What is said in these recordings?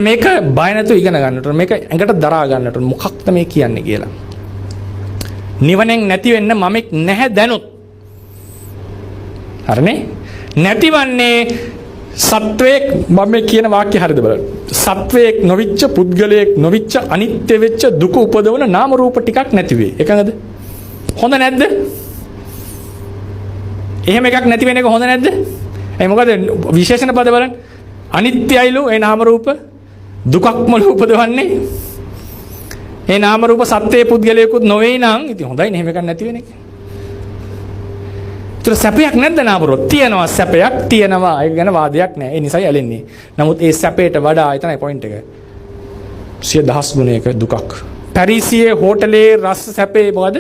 මේක බය නැතුව ඉගෙන ගන්නට ඕන. මේක ඇඟට දරා ගන්නට ඕන. මොකක්ද මේ කියන්නේ කියලා. නිවනෙන් නැති වෙන්න මමෙක් නැහැ දැනුත්. හරිනේ? නැතිවන්නේ සත්වයක් මම කියන වාක්‍ය හරිද බලන්න. සත්වයක් නොවිච්ච පුද්ගලයෙක් නොවිච්ච අනිත්‍ය වෙච්ච දුක උපදවන නාම රූප ටිකක් නැති වෙයි. එකඟද? හොඳ නැද්ද? එහෙම එකක් නැති වෙන එක හොඳ නැද්ද? ඒ මොකද විශේෂණ පද බලන්න. අනිත්‍යයිලු ඒ නාම රූප දුකක්ම උපදවන්නේ. ඒ නාම රූප සත්‍යයේ පුද්ගලයෙකුත් නොවේ නම් ඉතින් හොඳයි නේ එහෙම එකක් නැති වෙන එක. ඒතර සැපයක් නැද්ද නාම රූප? තියෙනවා සැපයක් තියෙනවා. ඒක ගැන වාදයක් නැහැ. ඒ නිසායි ඇලෙන්නේ. නමුත් ඒ සැපයට වඩා එතනයි පොයින්ට් එක. 100,000 ගුණයක දුකක්. පැරිසියේ හෝටලේ රස සැපේ මොකද?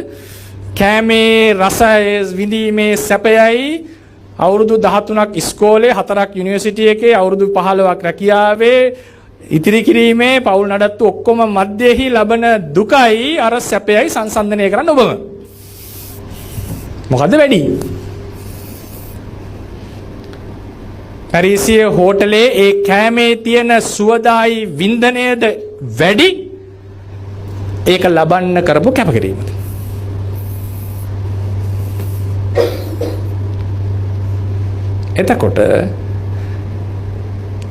කෑමේ රසය විඳීමේ සැපයයි අවුරුදු 13ක් ඉස්කෝලේ 4ක් යුනිවර්සිටි එකේ අවුරුදු 15ක් රැකියාවේ ඉතිරි කිරීමේ පවුල් නඩත්තු ඔක්කොම මැදෙහි ලබන දුකයි අර සැපයයි සංසන්දනය කරන්න ඔබම. මොකද්ද වැඩි? පැරිසියේ හෝටලේ ඒ කෑමේ තියෙන සුවදායි වින්දනයද වැඩි ඒක ලබන්න කරපු කැපකිරීමද? එතකොට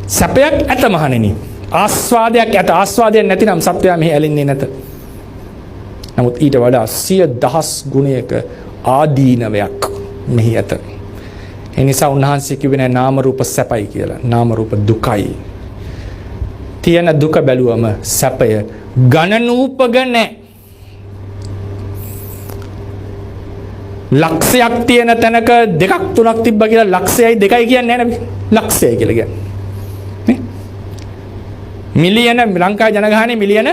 සැපයක් ඇත මහණෙනි. ආස්වාදයක් ඇත. ආස්වාදයක් නැතිනම් සත්‍යය මෙහි ඇලෙන්නේ නැත. නමුත් ඊට වඩා 100,000 ගුණයක ආදීනවයක් මෙහි ඇත. ඒ නිසා උන්වහන්සේ කිව්වේ නෑ නාම රූප සැපයි කියලා. නාම රූප දුකයි. තියෙන දුක බැලුවම සැපය ගණනූපක නෑ. ලක්ෂයක් තියෙන තැනක දෙකක් තුනක් තිබ්බා කියලා ලක්ෂයයි දෙකයි කියන්නේ නැහැ නේද? ලක්ෂයයි කියලා කියන්නේ. නේ? මිලියන ලංකාවේ ජනගහනය මිලියන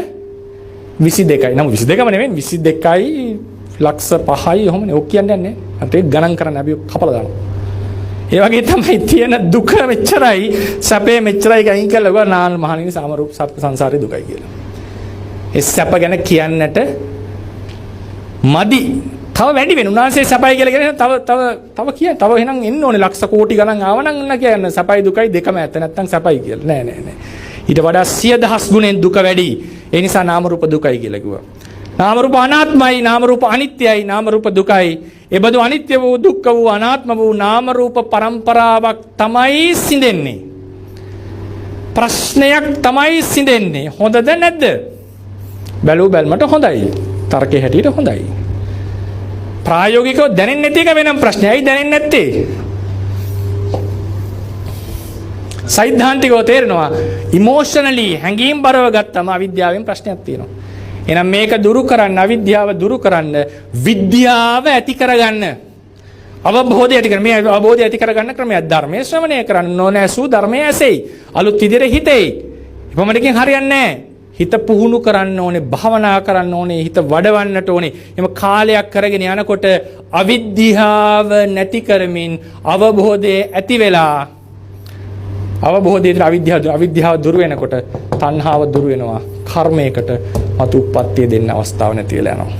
22යි. නමුත් 22ම නෙවෙයි 22යි ලක්ෂ 5යි ඔහොමනේ. ඔක් කියන්නේ නැහැ. අත ඒක ගණන් කරන්න අපි කපලා දානවා. ඒ වගේ තමයි තියෙන දුක මෙච්චරයි සැපේ මෙච්චරයි ගයින් කළා නාන මහණෙනි සාමරූප සත්‍ය සංසාරේ දුකයි කියලා. ඒ සැප ගැන කියන්නට මදි. තව වැඩි වෙන උන්වහන්සේ සැපයි කියලා කියන තව කිය. තව එහෙනම් එන්න ඕනේ ලක්ෂ කෝටි ගණන් ආවනම් න කියන්නේ සැපයි දුකයි දෙකම ඇත්ත නැත්නම් සැපයි කියලා. නෑ. ඊට වඩා 100,000 ගුණෙන් දුක වැඩි. ඒ නිසා නාම රූප දුකයි කියලා කිව්වා. නාම රූප අනාත්මයි, නාම රූප අනිත්‍යයි, නාම රූප දුකයි. ඒ බඳු අනිත්‍ය වූ දුක්ඛ වූ අනාත්ම වූ නාම රූප පරම්පරාවක් තමයි සිඳෙන්නේ. ප්‍රශ්නයක් තමයි සිඳෙන්නේ. හොඳද නැද්ද? බැලුව බැලමට හොඳයි. තර්කයේ හැටියට හොඳයි. ප්‍රායෝගිකව දැනෙන්නේ නැති එක වෙනම් ප්‍රශ්නයයි. ඇයි දැනෙන්නේ නැත්තේ? සෛද්ධාන්තිකව තේරෙනවා ඉමෝෂනලි හැඟීම් බරව ගත්තම අවිද්‍යාවෙන් ප්‍රශ්නයක් තියෙනවා. එහෙනම් මේක දුරු කරන්න අවිද්‍යාව දුරු කරන්න විද්‍යාව ඇති කරගන්න අවබෝධය ඇති කරගන්න. මේ අවබෝධය ඇති කරගන්න ක්‍රමයක් ධර්මයේ ශ්‍රවණය කරන්න ඕනේ. ඇසු ධර්මයේ ඇසෙයි. අලුත් විදිහට හිතෙයි. එපමණකින් හරියන්නේ නැහැ. හිත පුහුණු කරන්න ඕනේ, භාවනා කරන්න ඕනේ, හිත වඩවන්නට ඕනේ. එම කාලයක් කරගෙන යනකොට අවිද්‍යාව නැති කරමින් අවබෝධය ඇති වෙලා අවබෝධයට අවිද්‍යාව දුර වෙනකොට තණ්හාව දුර වෙනවා. කර්මයකට මතු උප්පත්තිය දෙන්න අවස්ථාව නැති වෙලා යනවා.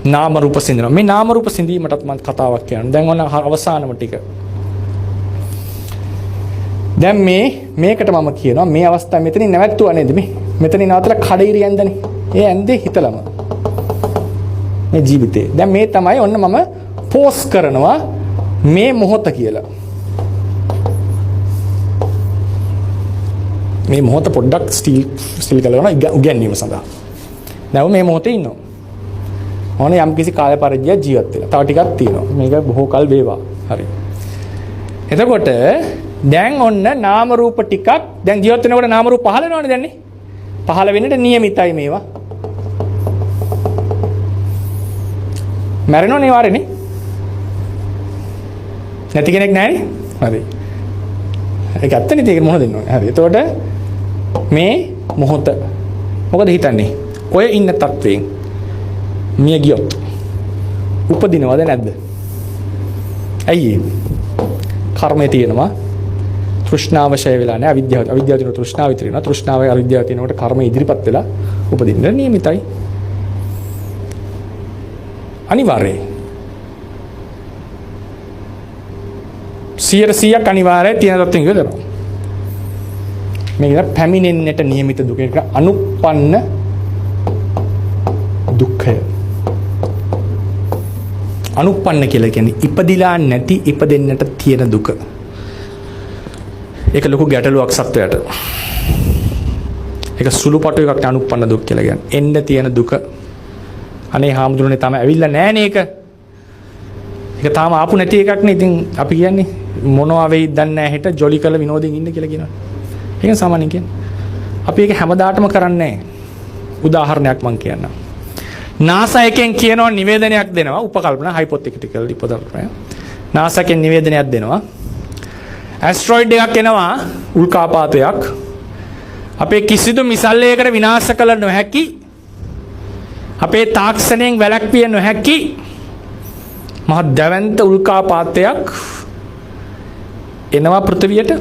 නාම රූප සිඳිනවා. මේ නාම රූප සිඳීමටත් මම කතාවක් කියනවා. දැන් ඔන්න අවසානම ටික. දැන් මේකට මම කියනවා මේ අවස්ථාව මෙතනින් නැවැත්තුවා නේද මේ? මෙතනින් නවත්තලා කඩිරි ඇන්දනේ. ඒ ඇන්දේ හිතලම. මේ ජීවිතේ. දැන් මේ තමයි ඔන්න මම පෝස් කරනවා මේ මොහොත කියලා. මේ මොහොත පොඩ්ඩක් ස්ටිල් කරනවා උගන්වීම සඳහා. දැන් මේ මොහොතේ ඉන්නවා. ඕනේ යම් කිසි කාල පරිද්දයක් ජීවත් වෙලා. තව ටිකක් තියෙනවා. මේක බොහෝ කල් වේවා. හරි. එතකොට දැන් ඔන්න නාම රූප ටිකක් දැන් ජීවත් වෙනකොට නාම රූප පහළ වෙනවනේ දැන් නේ. පහළ වෙන්නට නියමිතයි මේවා. මැරෙනවනේ වාරේනේ. නැති කෙනෙක් නැහැනේ. හරි. ඒක ඇත්තනේ ඒක මොනවද දෙන්න ඕනේ. හරි. එතකොට මේ මොහොත මොකද හිතන්නේ? ඔය ඉන්න තත්වයෙන් මිය ගියොත් උපදිනවද නැද්ද? ඇයි කර්මය තියෙනවා. තෘෂ්ණාව ෂය වෙලා නැහැ. අවිද්‍යාව තියෙන තෘෂ්ණාව විතර වෙනවා. තෘෂ්ණාව අවිද්‍යාව තියෙනකොට කර්ම ඉදිරිපත් වෙලා උපදින්න නියමිතයි. අනිවාර්යයි. 100% අනිවාර්යයි තියෙන තත්ත්වෙන් ඉවරනවා. මේක පැමිණෙන්නට නියමිත දුක. ඒක අනුප්පන්න දුක්ඛය. අනුප්පන්න කියලා කියන්නේ ඉපදිලා නැති ඉපදෙන්නට තියෙන දුක. ඒක ලොකු ගැටලුවක් සත්වයට. ඒක සුළුපටු එකක් අනුප්පන්න දුක් කියලා කියන්නේ. එන්න තියෙන දුක. අනේ හාමුදුරනේ තාම ඇවිල්ලා නැහනේ ඒක. ඒක තාම ආපු නැති එකක් නේ. ඉතින් අපි කියන්නේ මොනවා වෙයිද දන්නේ නැහැ හෙට ජොලි කරලා විනෝදයෙන් ඉන්න කියලා කියනවා. ඒක සාමාන්‍යයෙන් කියන්නේ. අපි ඒක හැමදාටම කරන්නේ නැහැ. උදාහරණයක් මම කියන්නම්. NASA එකෙන් කියනවා නිවේදනයක් දෙනවා උපකල්පන හයිපොතෙටිකල් උපකල්පනය. NASA එකෙන් නිවේදනයක් දෙනවා. ඇස්ට්‍රොයිඩ් එකක් එනවා උල්කාපාතයක්. අපේ කිසිදු මිසල්ලයකට විනාශ කළ නොහැකි අපේ තාක්ෂණයෙන් වැළැක්විය නොහැකි මහ දැවැන්ත උල්කාපාතයක් එනවා පෘථිවියට.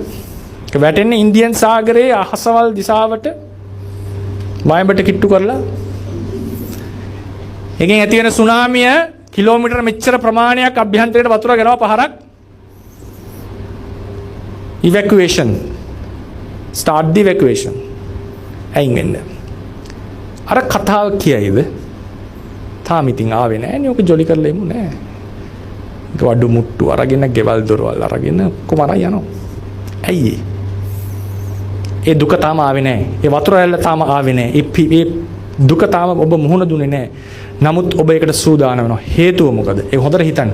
ඒක වැටෙන්නේ ඉන්දියන් සාගරයේ අහසවල් දිශාවට වයඹට කිට්ටු කරලා. එකෙන් ඇති වෙන සුනාමිය කිලෝමීටර මෙච්චර ප්‍රමාණයක් අභ්‍යන්තරයට වතුර ගෙනවා පහරක්. evacuation start the evacuation අයින් වෙන්න. අර කතාව කියයිද? තාම ඉතින් ආවේ නැහැ නේ. ඔක ජොලි කරලා එමු නෑ. වඩු මුට්ටු අරගෙන ගෙවල් දොරවල් අරගෙන කොමරා යනවා. ඇයි ඒ දුක තාම ආවේ නැහැ. ඒ වතුර ඇල්ල තාම ආවේ නැහැ. ඒ දුක තාම ඔබ මුහුණ දුන්නේ නැහැ. නමුත් ඔබ ඒකට සූදානම් වෙනවා. හේතුව මොකද? ඒක හොඳට හිතන්න.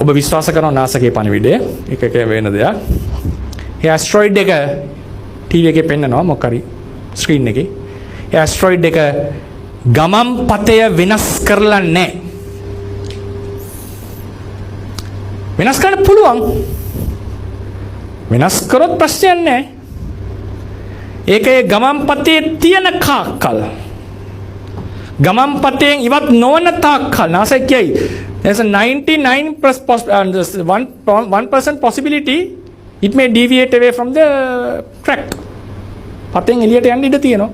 ඔබ විශ්වාස කරනවා නාසකේ පණිවිඩය. ඒක වෙන දෙයක්. ඒ ඇස්ට්‍රොයිඩ් එක ටීවී එකේ පෙන්නනවා මොකක් හරි ස්ක්‍රීන් එකේ. ඒ ඇස්ට්‍රොයිඩ් එක ගමන් පතය වෙනස් කරලා නැහැ. වෙනස් කරන්න පුළුවන්. වෙනස් කරොත් ප්‍රශ්නයක් නැහැ. ඒකේ ගමන් පතේ තියෙන කාකල් ගමන් පතෙන් ඉවත් නොවන තාක්කල් NASA කියයි there's a 1% possibility it may deviate away from the track. පතෙන් එළියට යන්න ඉඩ තියෙනවා.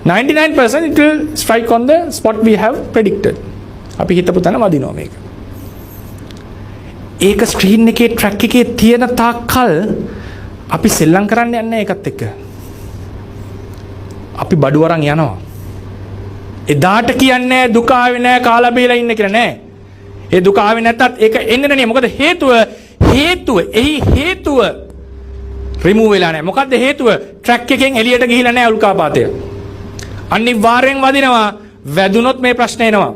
99% it will strike on the spot we have predicted. අපි හිතපු තැන වදිනවා මේක. ඒක ස්ක්‍රීන් එකේ ට්‍රැක් එකේ තියෙන තාක්කල් අපි සෙල්ලම් කරන්න යන්නේ ඒකත් එක්ක. අපි බඩු අරන් යනවා. එදාට කියන්නේ දුක ආවේ නැහැ කාලා බීලා ඉන්න කියලා නෑ. ඒ දුක ආවේ නැත්තත් ඒක එන්නේ නැහැ. මොකද හේතුව එහි හේතුව රිමූව් වෙලා නැහැ. මොකද්ද හේතුව? ට්‍රැක් එකෙන් එළියට ගිහිලා නැහැ උල්කාපාතය. අනිවාර්යෙන් වදිනවා. වැදුනොත් මේ ප්‍රශ්නේ එනවා.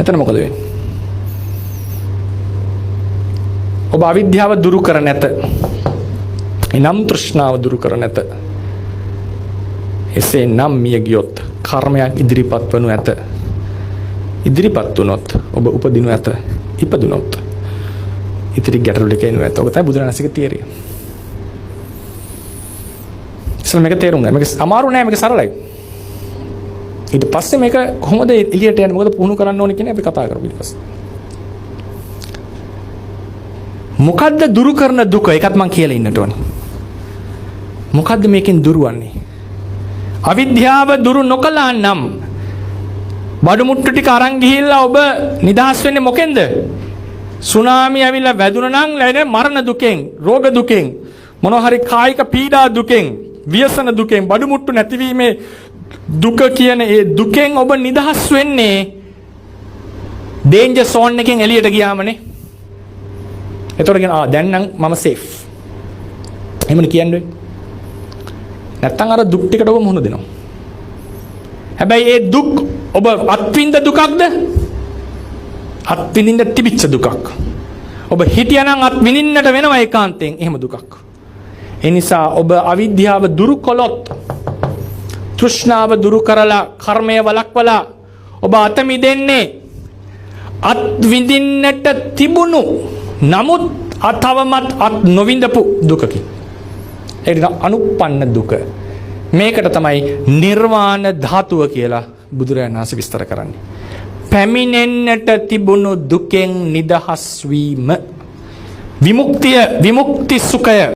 එතන මොකද වෙන්නේ? ඔබ අවිද්‍යාව දුරු කර නැත. එනම් තෘෂ්ණාව දුරු කර නැත. එසේ නම් මිය ගියොත් කර්මයක් ඉදිරිපත් වනු ඇත. ඉදිරිපත් වුණොත් ඔබ උපදිනු ඇත. ඉපදුනොත් ඉතිරි ගැටලු දෙක එනු ඇත. ඔබ තමයි බුදුරණසික තියරිය. ඉතින් මේක තේරුම් ගන්න. මේක අමාරු නෑ මේක සරලයි. ඊට පස්සේ මේක කොහොමද එළියට යන්නේ? මොකද පුහුණු කරන්න ඕනේ කියන අපි කතා කරමු ඊට පස්සේ. මොකද්ද දුරු කරන දුක? ඒකත් මම කියලා ඉන්නට ඕනේ. මොකද්ද මේකෙන් දුරවන්නේ? අවිද්‍යාව දුරු නොකළා නම් බඩු මුට්ටු ටික අරන් ගිහිල්ලා ඔබ නිදහස් වෙන්නේ මොකෙන්ද? සුනාමි ඇවිල්ලා වැදුනා නම් ලැබෙන මරණ දුකෙන්, රෝග දුකෙන්, මොනවා හරි කායික පීඩා දුකෙන්, ව්‍යසන දුකෙන්, බඩු මුට්ටු නැතිවීමේ දුක කියන ඒ දුකෙන් ඔබ නිදහස් වෙන්නේ ඩේන්ජර් සෝන් එකෙන් එළියට ගියාමනේ. එතකොට කියන දැන් නම් මම සේෆ්. එහෙමනේ කියන්නේ. නැත්තම් අර දුක් ටිකට ඔබ මුහුණ දෙනවා. හැබැයි ඒ දුක් ඔබ අත්විඳ දුකක්ද? අත්විඳින්න තිබිච්ච දුකක්. ඔබ හිටියනම් අත්විඳින්නට වෙනවා ඒකාන්තයෙන් එහෙම දුකක්. ඒ නිසා ඔබ අවිද්‍යාව දුරු කළොත්, තෘෂ්ණාව දුරු කරලා, කර්මය වළක්වලා ඔබ අත මිදෙන්නේ අත්විඳින්නට තිබුණු නමුත් අතවමත් අත් නොවිඳපු දුකකින්. ඒක අනුප්පන්න දුක. මේකට තමයි නිර්වාණ ධාතුව කියලා බුදුරජාණන් වහන්සේ විස්තර කරන්නේ. පැමිණෙන්නට තිබුණු දුකෙන් නිදහස් වීම. විමුක්තිය, විමුක්ති සුඛය.